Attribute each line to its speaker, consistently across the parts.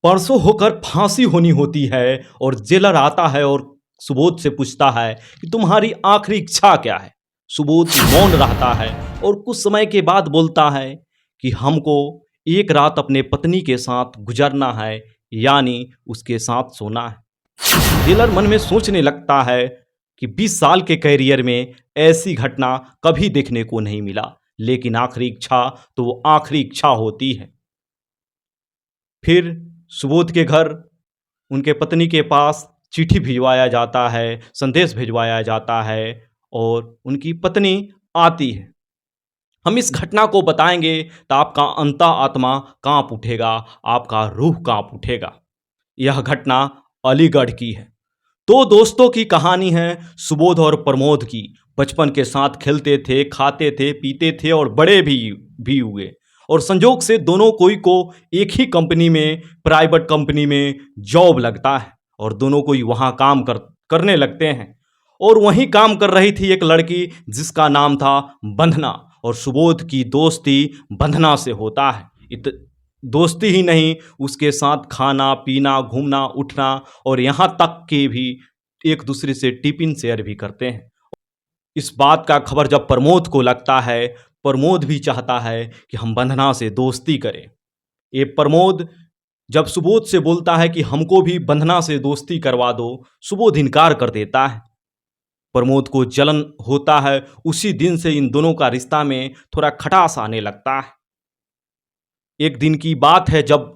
Speaker 1: परसों होकर फांसी होनी होती है और जेलर आता है और सुबोध से पूछता है कि तुम्हारी आखिरी इच्छा क्या है। सुबोध मौन रहता है और कुछ समय के बाद बोलता है कि हमको एक रात अपने पत्नी के साथ गुजरना है, यानी उसके साथ सोना है। जेलर मन में सोचने लगता है कि 20 साल के कैरियर में ऐसी घटना कभी देखने को नहीं मिला, लेकिन आखिरी इच्छा तो वो आखिरी इच्छा होती है। फिर सुबोध के घर उनके पत्नी के पास चिट्ठी भिजवाया जाता है, संदेश भिजवाया जाता है और उनकी पत्नी आती है। हम इस घटना को बताएंगे तो आपका अंतः आत्मा कांप उठेगा, आपका रूह कांप उठेगा। यह घटना अलीगढ़ की है। दो दोस्तों की कहानी है, सुबोध और प्रमोद की। बचपन के साथ खेलते थे, खाते थे, पीते थे और बड़े भी हुए। और संजोग से दोनों कोई को एक ही कंपनी में, प्राइवेट कंपनी में जॉब लगता है और दोनों कोई वहाँ काम करने लगते हैं। और वहीं काम कर रही थी एक लड़की जिसका नाम था बंधना, और सुबोध की दोस्ती बंधना से होता है। दोस्ती ही नहीं, उसके साथ खाना पीना, घूमना उठना और यहाँ तक कि भी एक दूसरे से टिफिन शेयर भी करते हैं। इस बात का खबर जब प्रमोद को लगता है, प्रमोद भी चाहता है कि हम बंधना से दोस्ती करें। ये प्रमोद जब सुबोध से बोलता है कि हमको भी बंधना से दोस्ती करवा दो, सुबोध इनकार कर देता है। प्रमोद को जलन होता है। उसी दिन से इन दोनों का रिश्ता में थोड़ा खटास आने लगता है। एक दिन की बात है जब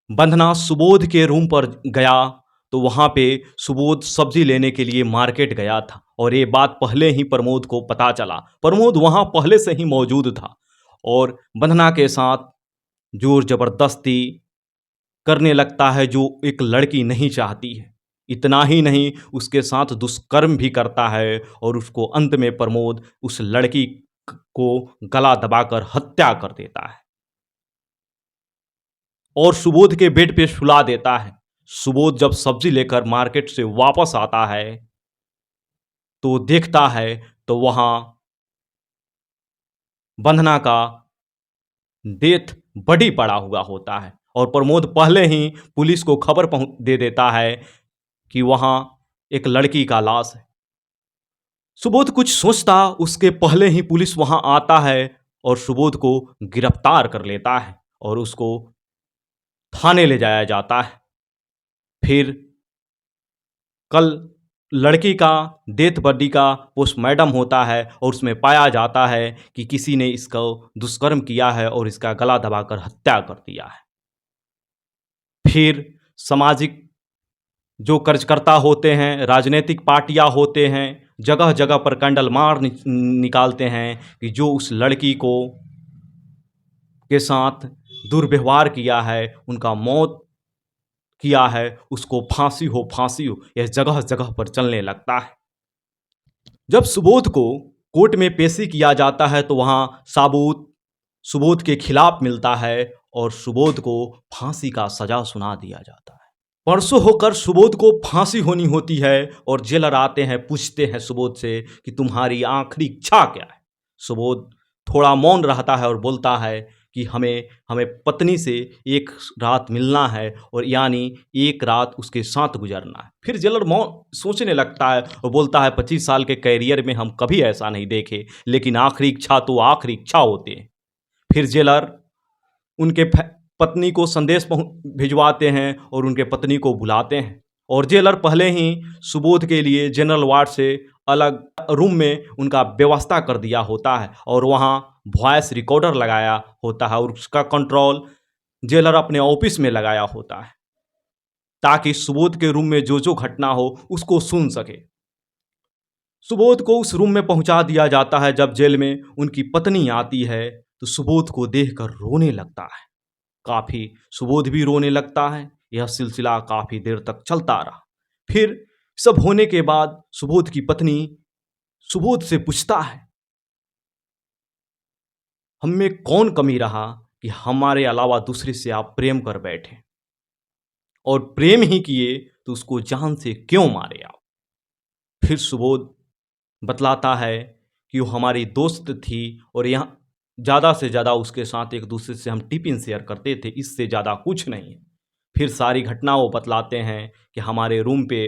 Speaker 1: बंधना सुबोध के रूम पर गया तो वहाँ पे सुबोध सब्जी लेने के लिए मार्केट गया था और ये बात पहले ही प्रमोद को पता चला। प्रमोद वहाँ पहले से ही मौजूद था और बंधना के साथ जोर जबरदस्ती करने लगता है जो एक लड़की नहीं चाहती है। इतना ही नहीं, उसके साथ दुष्कर्म भी करता है और उसको अंत में प्रमोद उस लड़की को गला दबाकर हत्या कर देता है और सुबोध के बेड पे सुला देता है। सुबोध जब सब्जी लेकर मार्केट से वापस आता है तो देखता है तो वहां बंधना का डेथ बॉडी पड़ा हुआ होता है और प्रमोद पहले ही पुलिस को खबर दे देता है कि वहां एक लड़की का लाश है। सुबोध कुछ सोचता उसके पहले ही पुलिस वहां आता है और सुबोध को गिरफ्तार कर लेता है और उसको थाने ले जाया जाता है। फिर कल लड़की का डेथ बॉडी का पोस्टमार्टम होता है और उसमें पाया जाता है कि किसी ने इसको दुष्कर्म किया है और इसका गला दबाकर हत्या कर दिया है। फिर सामाजिक जो कार्यकर्ता होते हैं, राजनीतिक पार्टियां होते हैं, जगह जगह पर कैंडल मार निकालते हैं कि जो उस लड़की को के साथ दुर्व्यवहार किया है, उनका मौत किया है, उसको फांसी हो फांसी हो, यह जगह जगह पर चलने लगता है। जब सुबोध को कोर्ट में पेशी किया जाता है तो वहां साबूत सुबोध के खिलाफ मिलता है और सुबोध को फांसी का सजा सुना दिया जाता है। परसों होकर सुबोध को फांसी होनी होती है और जेलर आते हैं, पूछते हैं सुबोध से कि तुम्हारी आखिरी इच्छा क्या है। सुबोध थोड़ा मौन रहता है और बोलता है कि हमें पत्नी से एक रात मिलना है और यानी एक रात उसके साथ गुजरना है। फिर जेलर मौन सोचने लगता है और बोलता है 25 साल के कैरियर में हम कभी ऐसा नहीं देखे, लेकिन आखिरी इच्छा तो आखिरी इच्छा होती है। फिर जेलर उनके पत्नी को संदेश भिजवाते हैं और उनके पत्नी को बुलाते हैं और जेलर पहले ही सुबोध के लिए जनरल वार्ड से अलग रूम में उनका व्यवस्था कर दिया होता है और वहाँ वॉइस रिकॉर्डर लगाया होता है और उसका कंट्रोल जेलर अपने ऑफिस में लगाया होता है ताकि सुबोध के रूम में जो जो घटना हो उसको सुन सके। सुबोध को उस रूम में पहुंचा दिया जाता है। जब जेल में उनकी पत्नी आती है तो सुबोध को देखकर रोने लगता है। काफ़ी सुबोध भी रोने लगता है। यह सिलसिला काफ़ी देर तक चलता रहा। फिर सब होने के बाद सुबोध की पत्नी सुबोध से पूछता है, हम में कौन कमी रहा कि हमारे अलावा दूसरे से आप प्रेम कर बैठे, और प्रेम ही किए तो उसको जान से क्यों मारे आप। फिर सुबोध बतलाता है कि वो हमारी दोस्त थी और यहाँ ज़्यादा से ज़्यादा उसके साथ एक दूसरे से हम टिफिन शेयर करते थे, इससे ज़्यादा कुछ नहीं है। फिर सारी घटना वो बतलाते हैं कि हमारे रूम पे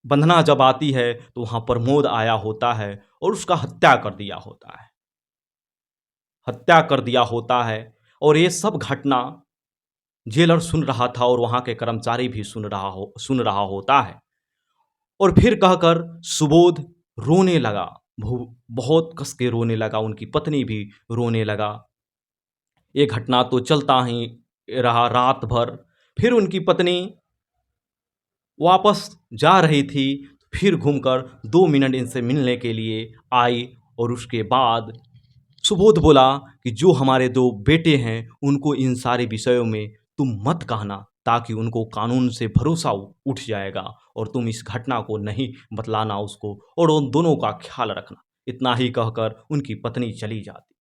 Speaker 1: वंदना जब आती है तो वहाँ प्रमोद आया होता है और उसका हत्या कर दिया होता है, हत्या कर दिया होता है। और ये सब घटना जेलर सुन रहा था और वहाँ के कर्मचारी भी सुन रहा होता है। और फिर कहकर सुबोध रोने लगा, बहुत कस के रोने लगा, उनकी पत्नी भी रोने लगा। ये घटना तो चलता ही रहा रात भर। फिर उनकी पत्नी वापस जा रही थी, फिर घूमकर 2 मिनट इनसे मिलने के लिए आई और उसके बाद सुबोध बोला कि जो हमारे 2 बेटे हैं उनको इन सारे विषयों में तुम मत कहना, ताकि उनको कानून से भरोसा उठ जाएगा और तुम इस घटना को नहीं बतलाना उसको और उन दोनों का ख्याल रखना। इतना ही कहकर उनकी पत्नी चली जाती।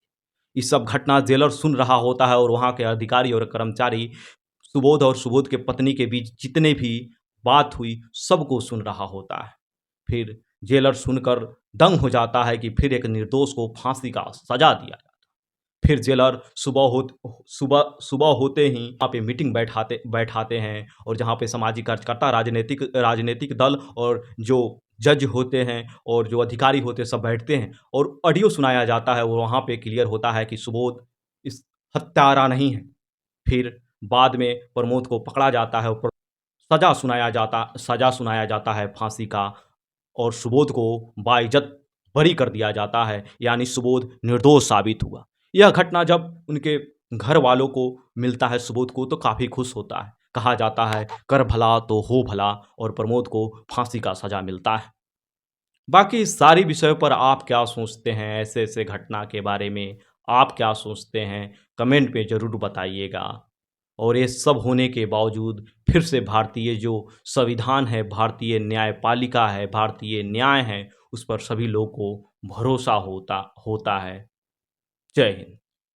Speaker 1: ये सब घटना जेलर सुन रहा होता है और वहाँ के अधिकारी और कर्मचारी सुबोध और सुबोध के पत्नी के बीच जितने भी बात हुई सबको सुन रहा होता है। फिर जेलर सुनकर दंग हो जाता है कि फिर एक निर्दोष को फांसी का सजा दिया जाता है। फिर जेलर सुबह होते ही वहाँ पे मीटिंग बैठाते हैं और जहाँ पे सामाजिक कार्यकर्ता, राजनीतिक दल और जो जज होते हैं और जो अधिकारी होते हैं सब बैठते हैं और ऑडियो सुनाया जाता है और वहाँ पे क्लियर होता है कि सुबोध इस हत्यारा नहीं है। फिर बाद में प्रमोद को पकड़ा जाता है और सजा सुनाया जाता है फांसी का और सुबोध को बाइज्जत बरी कर दिया जाता है, यानी सुबोध निर्दोष साबित हुआ। यह घटना जब उनके घर वालों को मिलता है सुबोध को तो काफ़ी खुश होता है। कहा जाता है कर भला तो हो भला और प्रमोद को फांसी का सजा मिलता है। बाकी इस सारी विषयों पर आप क्या सोचते हैं? ऐसे-ऐसे घटना के बारे में आप क्या सोचते हैं? कमेंट में ज़रूर बताइएगा। और ये सब होने के बावजूद फिर से भारतीय जो संविधान है, भारतीय न्यायपालिका है, भारतीय न्याय है, उस पर सभी लोग को भरोसा होता है। जय हिंद।